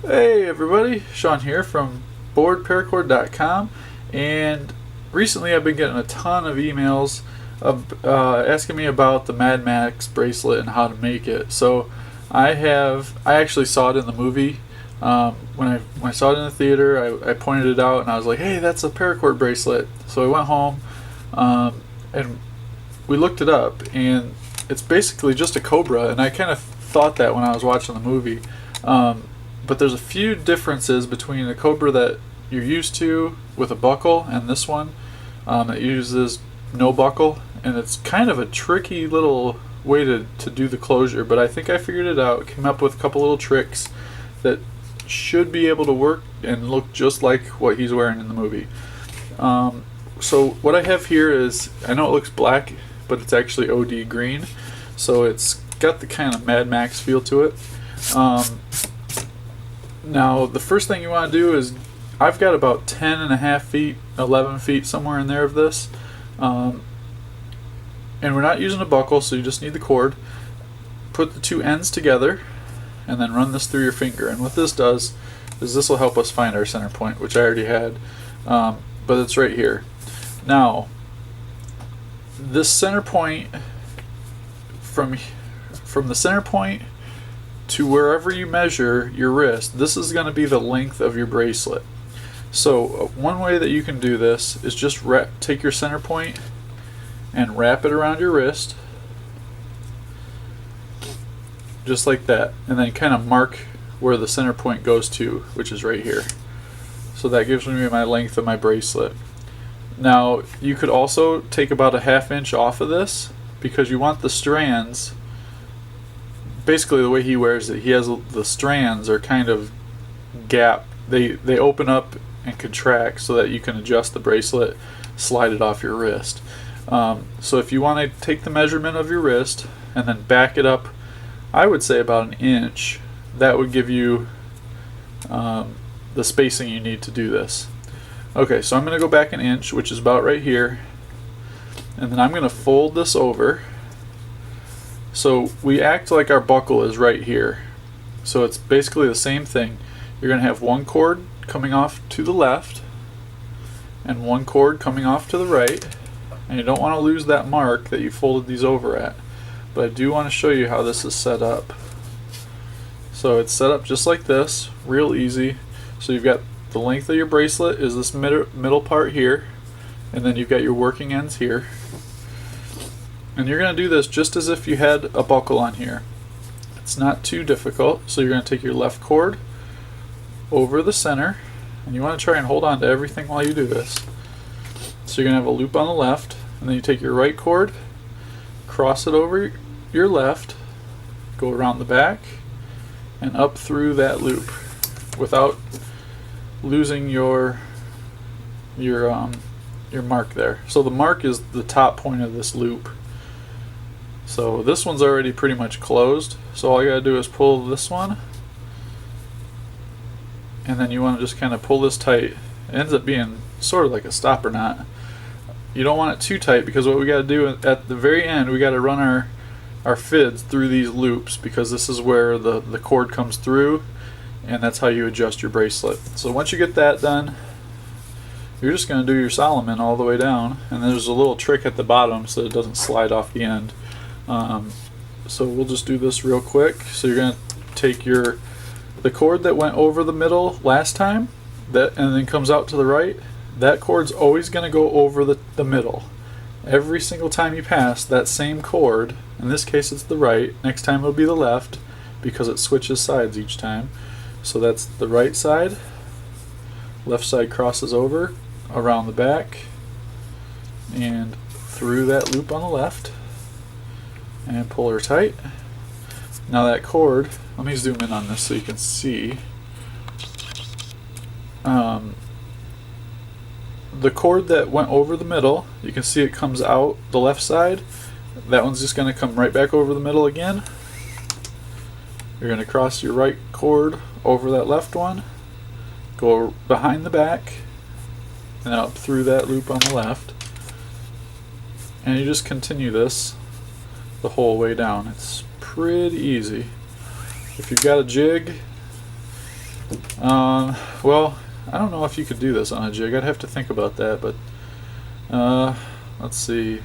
Hey everybody, Sean here from boardparacord.com, and recently I've been getting a ton of emails of asking me about the Mad Max bracelet and how to make it. So I actually saw it in the movie. When I saw it in the theater, I pointed it out and I was like, hey, that's a paracord bracelet. So I went home and we looked it up, and it's basically just a cobra, and I kind of thought that when I was watching the movie. But there's a few differences between the cobra that you're used to with a buckle and this one that uses no buckle, and it's kind of a tricky little way to do the closure, but I think I figured it out, came up with a couple little tricks that should be able to work and look just like what he's wearing in the movie. So what I have here is, I know it looks black, but it's actually OD green, so it's got the kind of Mad Max feel to it. Now, the first thing you want to do is, I've got about 10.5 feet, 11 feet, somewhere in there of this. And we're not using a buckle, so you just need the cord. Put the two ends together, and then run this through your finger. And what this does is this will help us find our center point, which I already had, but it's right here. Now, this center point, from the center point to wherever you measure your wrist, this is going to be the length of your bracelet. So one way that you can do this is just take your center point and wrap it around your wrist, just like that, and then kind of mark where the center point goes to, which is right here. So that gives me my length of my bracelet. Now, you could also take about a 1/2 inch off of this, because you want the strands, basically the way he wears it, he has the strands are kind of gap. They open up and contract so that you can adjust the bracelet, slide it off your wrist. So if you want to take the measurement of your wrist and then back it up, I would say about 1 inch, that would give you the spacing you need to do this. Okay, so I'm going to go back 1 inch, which is about right here, and then I'm going to fold this over. So we act like our buckle is right here. So it's basically the same thing. You're going to have one cord coming off to the left and one cord coming off to the right. And you don't want to lose that mark that you folded these over at. But I do want to show you how this is set up. So it's set up just like this, real easy. So you've got the length of your bracelet is this middle part here, and then you've got your working ends here. And you're going to do this just as if you had a buckle on here. It's not too difficult. So you're going to take your left cord over the center, and you want to try and hold on to everything while you do this. So you're going to have a loop on the left, and then you take your right cord, cross it over your left, go around the back, and up through that loop without losing your mark there. So the mark is the top point of this loop. So this one's already pretty much closed, so all you gotta do is pull this one, and then you want to just kind of pull this tight. It ends up being sort of like a stopper knot. You don't want it too tight, because what we got to do at the very end, we got to run our fids through these loops, because this is where the cord comes through, and that's how you adjust your bracelet. So once you get that done, you're just going to do your Solomon all the way down, and there's a little trick at the bottom so it doesn't slide off the end. So we'll just do this real quick. So you're going to take the cord that went over the middle last time, and then comes out to the right. That cord's always going to go over the middle. Every single time you pass that same cord, in this case it's the right, next time it'll be the left, because it switches sides each time. So that's the right side, left side crosses over, around the back, and through that loop on the left, and pull her tight. Now that cord, let me zoom in on this so you can see. The cord that went over the middle, you can see it comes out the left side. That one's just going to come right back over the middle again. You're going to cross your right cord over that left one, go behind the back, and up through that loop on the left. And you just continue this the whole way down. It's pretty easy. If you've got a jig, Well, I don't know if you could do this on a jig. I'd have to think about that, but let's see.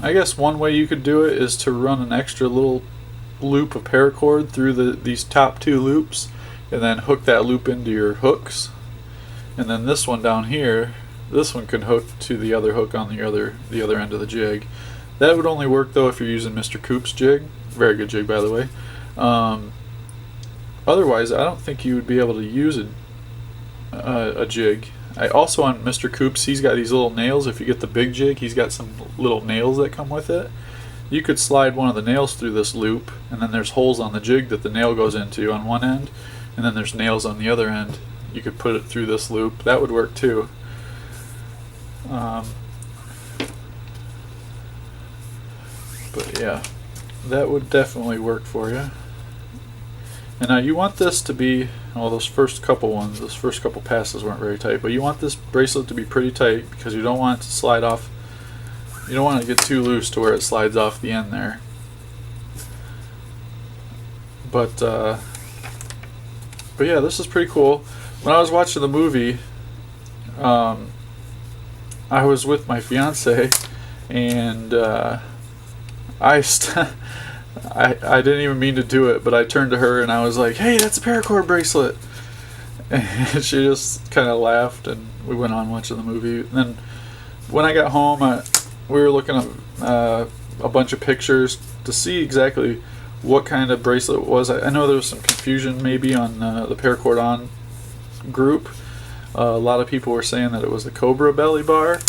I guess one way you could do it is to run an extra little loop of paracord through these top two loops, and then hook that loop into your hooks. And then this one down here, this one can hook to the other hook on the other end of the jig. That would only work though if you're using Mr. Coop's jig. Very good jig, by the way. Otherwise, I don't think you would be able to use a jig. I also, on Mr. Coop's, he's got these little nails. If you get the big jig, he's got some little nails that come with it. You could slide one of the nails through this loop, and then there's holes on the jig that the nail goes into on one end, and then there's nails on the other end. You could put it through this loop. That would work too. But yeah, that would definitely work for you. And now you want this to be, well, those first couple passes weren't very tight, but you want this bracelet to be pretty tight because you don't want it to slide off. You don't want to get too loose to where it slides off the end there. But yeah, this is pretty cool. When I was watching the movie, I was with my fiance, and I didn't even mean to do it, but I turned to her and I was like, "Hey, that's a paracord bracelet," and she just kind of laughed, and we went on watching the movie. And then when I got home, we were looking at a bunch of pictures to see exactly what kind of bracelet it was. I know there was some confusion maybe on the Paracord On group. A lot of people were saying that it was the Cobra belly bar,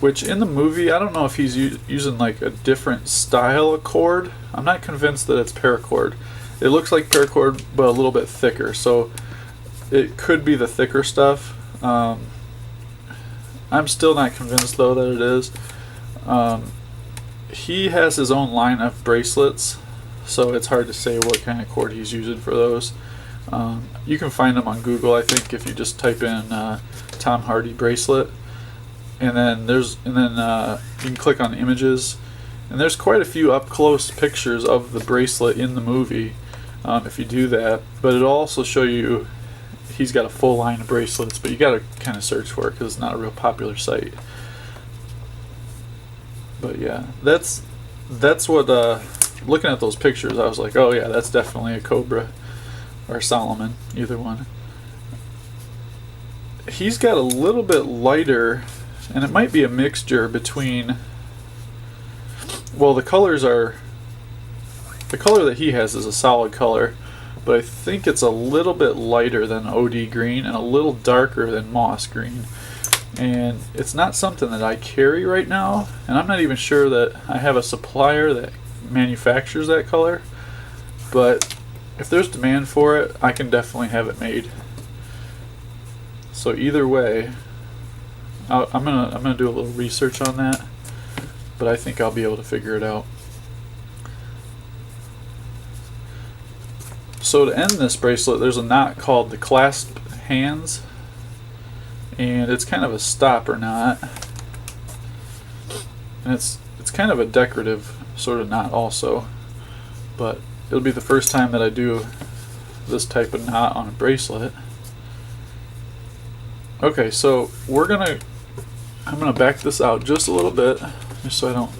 which in the movie, I don't know if he's using like a different style of cord. I'm not convinced that it's paracord. It looks like paracord, but a little bit thicker, so it could be the thicker stuff. I'm still not convinced though that it is. He has his own line of bracelets, so it's hard to say what kind of cord he's using for those. You can find them on Google, I think, if you just type in Tom Hardy bracelet, and then you can click on images, and there's quite a few up close pictures of the bracelet in the movie if you do that. But it'll also show you he's got a full line of bracelets, but you got to kind of search for it because it's not a real popular site. But yeah, that's what looking at those pictures, I was like, oh yeah, that's definitely a Cobra or Solomon, either one. He's got a little bit lighter, and it might be a mixture between, well, the color that he has is a solid color, but I think it's a little bit lighter than OD green and a little darker than moss green. And it's not something that I carry right now, and I'm not even sure that I have a supplier that manufactures that color, but if there's demand for it, I can definitely have it made. So either way, I'm gonna do a little research on that, but I think I'll be able to figure it out. So to end this bracelet, there's a knot called the clasp hands, and it's kind of a stopper knot, and it's kind of a decorative sort of knot also, but it'll be the first time that I do this type of knot on a bracelet. Okay, so I'm gonna back this out just a little bit, just so I don't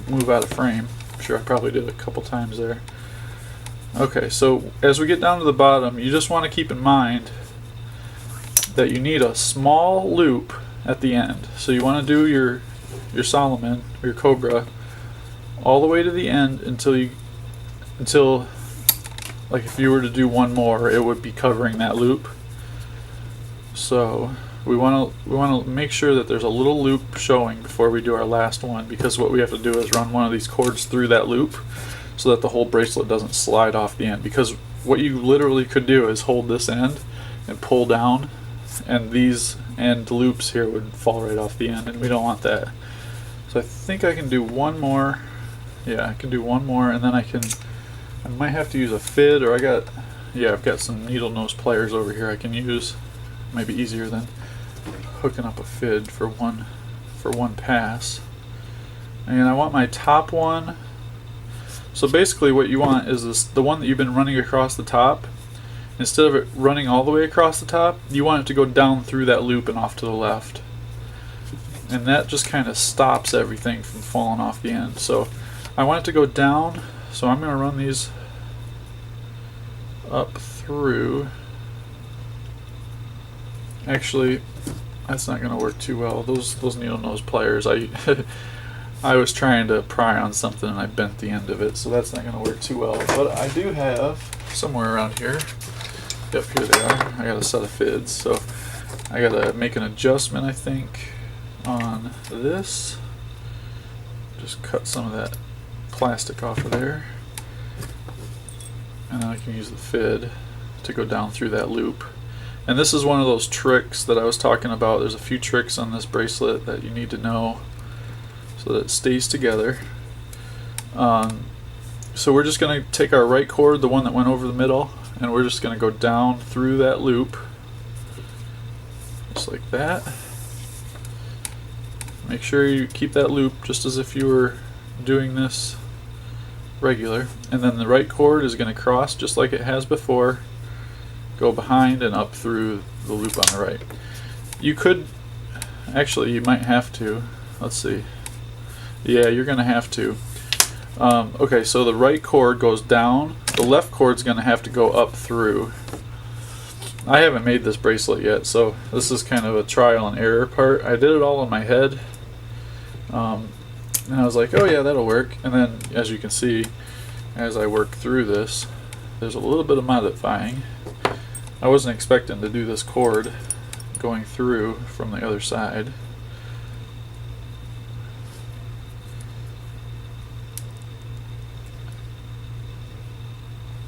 move out of frame. I'm sure I probably did a couple times there. Okay, so as we get down to the bottom, you just want to keep in mind that you need a small loop at the end. So you want to do your Solomon, or your Cobra, all the way to the end until like if you were to do one more, it would be covering that loop. So we want to make sure that there's a little loop showing before we do our last one, because what we have to do is run one of these cords through that loop so that the whole bracelet doesn't slide off the end. Because what you literally could do is hold this end and pull down, and these end loops here would fall right off the end, and we don't want that. So I think I can do one more. Yeah, I can do one more, and then I might have to use a fid, or I've got some needle nose pliers over here I can use. Might be easier than hooking up a fid for one pass. And I want my top one. So basically what you want is the one that you've been running across the top. instead of it running all the way across the top, you want it to go down through that loop and off to the left. And that just kind of stops everything from falling off the end. So I want it to go down, so I'm going to run these up through. Actually, that's not going to work too well. Those needle nose pliers, I was trying to pry on something and I bent the end of it, so that's not going to work too well. But I do have somewhere around here. Yep, here they are. I got a set of fids, so I got to make an adjustment, I think, on this. Just cut some of that plastic off of there, and then I can use the fid to go down through that loop. And this is one of those tricks that I was talking about. There's a few tricks on this bracelet that you need to know so that it stays together. So we're just going to take our right cord, the one that went over the middle, and we're just going to go down through that loop, just like that. Make sure you keep that loop just as if you were doing this regular. And then the right cord is going to cross just like it has before, go behind and up through the loop on the right. You could, actually you might have to, let's see. Yeah, you're going to have to. Okay, so the right cord goes down, the left cord's going to have to go up through. I haven't made this bracelet yet, so this is kind of a trial and error part. I did it all in my head, and I was like, oh yeah, that'll work. And then, as you can see, as I work through this, there's a little bit of modifying. I wasn't expecting to do this cord going through from the other side.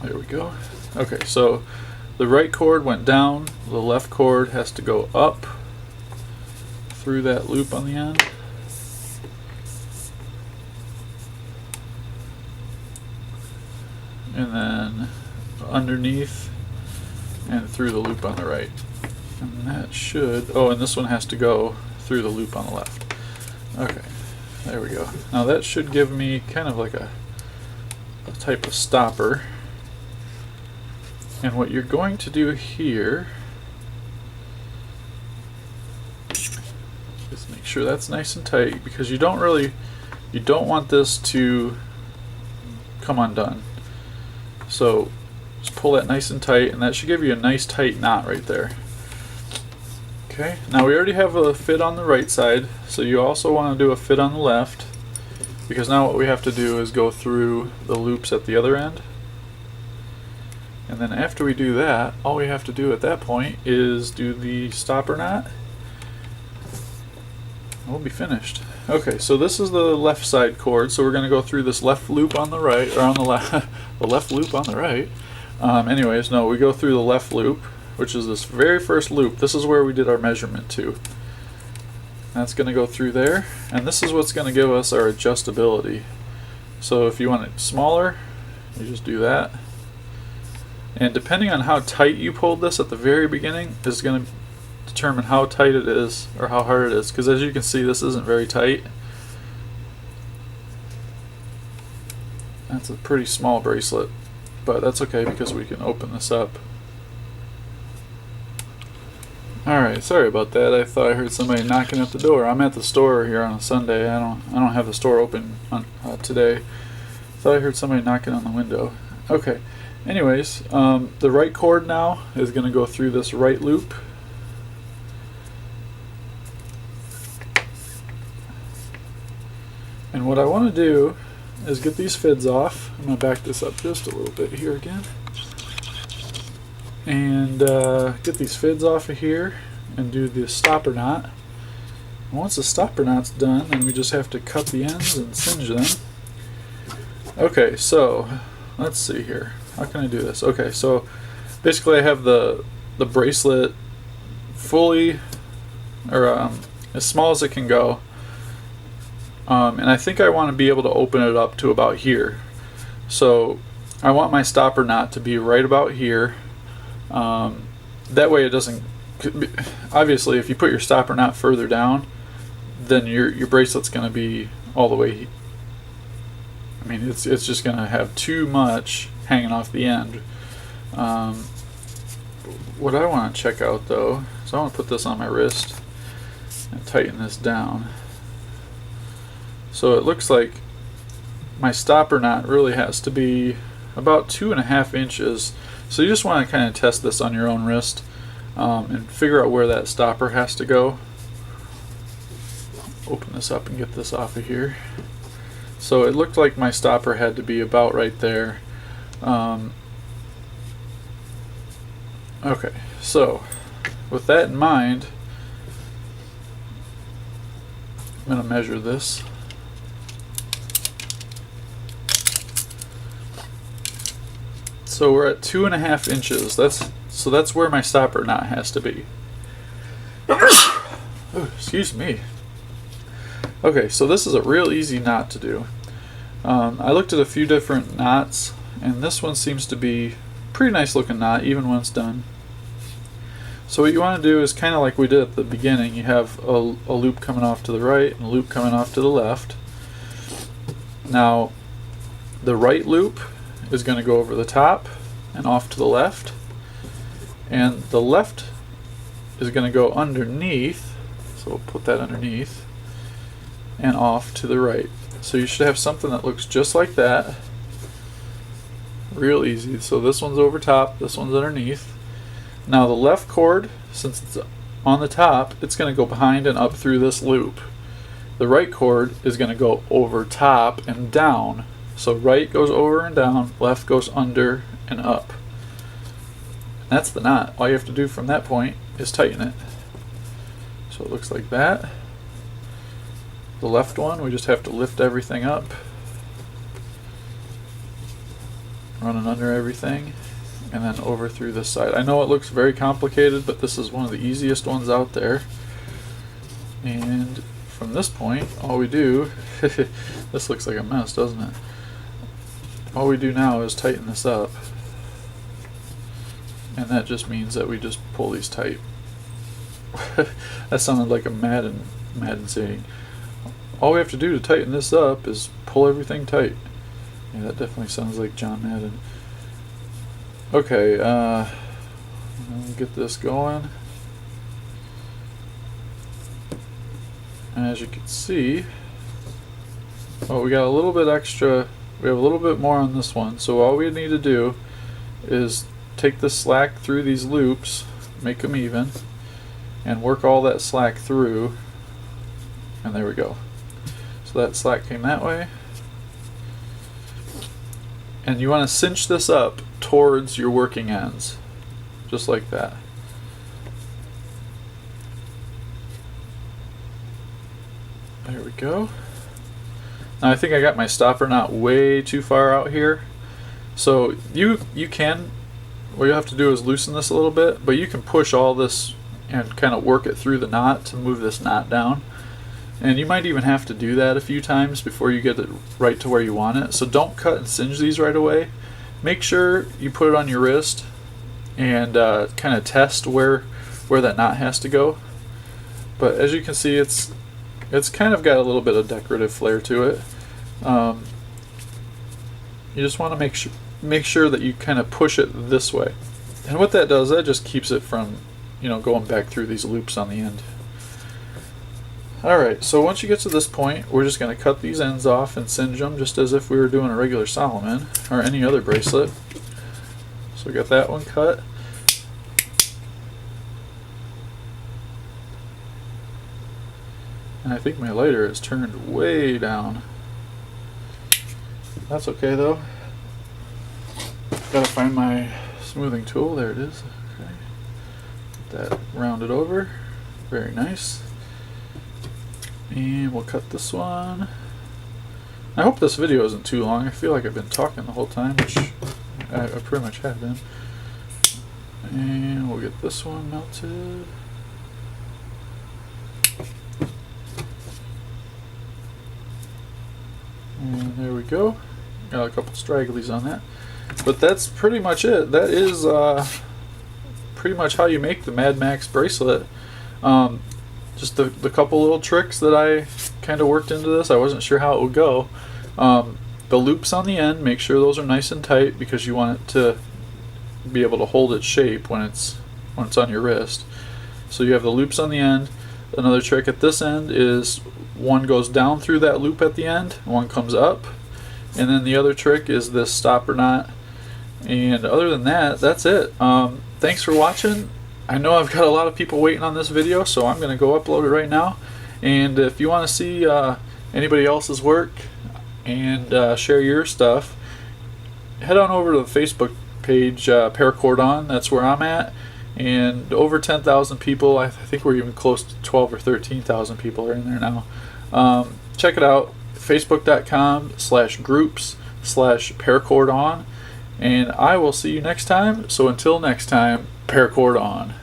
There we go. Okay, so the right cord went down, the left cord has to go up through that loop on the end. And then underneath and through the loop on the right. And that should, oh, and this one has to go through the loop on the left. Okay, there we go. Now that should give me kind of like a type of stopper. And what you're going to do here is make sure that's nice and tight, because you don't want this to come undone. So just pull that nice and tight, and that should give you a nice tight knot right there. Okay, now we already have a fit on the right side, so you also want to do a fit on the left, because now what we have to do is go through the loops at the other end. And then after we do that, all we have to do at that point is do the stopper knot. We'll be finished. Okay, so this is the left side cord, so we're going to go through this left loop on the right, or on the left, the left loop on the right. Anyways, no, we go through the left loop, which is this very first loop. This is where we did our measurement to. That's going to go through there, and this is what's going to give us our adjustability. So if you want it smaller, you just do that. And depending on how tight you pulled this at the very beginning is going to determine how tight it is or how hard it is, because as you can see, this isn't very tight. That's a pretty small bracelet, but that's okay because we can open this up. Alright, sorry about that. I thought I heard somebody knocking at the door. I'm at the store here on a Sunday. I don't have the store open on, today. Thought I heard somebody knocking on the window. Okay. Anyways, the right cord now is going to go through this right loop. And what I want to do is get these fids off. I'm going to back this up just a little bit here again. And get these fids off of here and do the stopper knot. And once the stopper knot's done, then we just have to cut the ends and singe them. Okay, so let's see here. How can I do this? Okay, so basically I have the bracelet fully, or as small as it can go, and I think I want to be able to open it up to about here. So I want my stopper knot to be right about here. That way it doesn't, obviously if you put your stopper knot further down, then your bracelet's going to be all the way, I mean, it's just going to have too much hanging off the end. So I want it to be right about here. And then what I want to do is get these fids off. I'm going to back this up just a little bit here again. And get these fids off of here and do the stopper knot. And once the stopper knot's done, then we just have to cut the ends and singe them. Okay, so what I want to check out though, is I want to put this on my wrist and tighten this down. So it looks like my stopper knot really has to be about 2.5 inches. So you just want to kind of test this on your own wrist and figure out where that stopper has to go. Open this up and get this off of here. So it looked like my stopper had to be about right there. Okay, so with that in mind, I'm going to measure this. So we're at 2.5 inches. That's where my stopper knot has to be. Ooh, excuse me. Okay, so this is a real easy knot to do. I looked at a few different knots, and this one seems to be a pretty nice looking knot, even when it's done. So what you want to do is kind of like we did at the beginning. You have a loop coming off to the right and a loop coming off to the left. Now, the right loop is going to go over the top and off to the left, and the left is going to go underneath, so we'll put that underneath, and off to the right. So you should have something that looks just like that. Real easy. So this one's over top, this one's underneath. Now the left cord, since it's on the top, it's going to go behind and up through this loop. The right cord is going to go over top and down. So right goes over and down, left goes under and up. And that's the knot. All you have to do from that point is tighten it. So it looks like that. The left one, we just have to lift everything up, running under everything, and then over through this side. I know it looks very complicated, but this is one of the easiest ones out there. And from this point, all we do, this looks like a mess, doesn't it? All we do now is tighten this up, and that just means that we just pull these tight. That sounded like a Madden saying. All we have to do to tighten this up is pull everything tight. Yeah, that definitely sounds like John Madden. Okay, let me get this going. And as you can see, oh, we got a little bit extra. We have a little bit more on this one. So all we need to do is take the slack through these loops, make them even, and work all that slack through. And there we go. So that slack came that way. And you want to cinch this up towards your working ends, just like that. There we go. Now I think I got my stopper knot way too far out here. So you can, what you have to do is loosen this a little bit, but you can push all this and kind of work it through the knot to move this knot down. And you might even have to do that a few times before you get it right to where you want it. So don't cut and singe these right away. Make sure you put it on your wrist and kind of test where that knot has to go. But as you can see, it's kind of got a little bit of decorative flair to it. You just want to make sure that you kind of push it this way. And what that does, that just keeps it from, going back through these loops on the end. Alright, so once you get to this point, we're just going to cut these ends off and singe them just as if we were doing a regular Solomon or any other bracelet. So we got that one cut. And I think my lighter is turned way down. That's okay though. Gotta find my smoothing tool. There it is. Okay. Get that rounded over. Very nice. And we'll cut this one. I hope this video isn't too long. I feel like I've been talking the whole time, which I pretty much have been. And we'll get this one melted. And there we go. Got a couple stragglies on that. But that's pretty much it. That is pretty much how you make the Mad Max bracelet. Just the couple little tricks that I kind of worked into this. I wasn't sure how it would go. The loops on the end, make sure those are nice and tight because you want it to be able to hold its shape when it's on your wrist. So you have the loops on the end. Another trick at this end is one goes down through that loop at the end, one comes up, and then the other trick is this stopper knot. And other than that, that's it. Thanks for watching. I know I've got a lot of people waiting on this video, so I'm going to go upload it right now. And if you want to see anybody else's work and share your stuff, head on over to the Facebook page, Paracord On. That's where I'm at. And over 10,000 people, I think we're even close to 12 or 13,000 people are in there now. Check it out, facebook.com/groups/Paracord On. And I will see you next time. So until next time, Paracord On.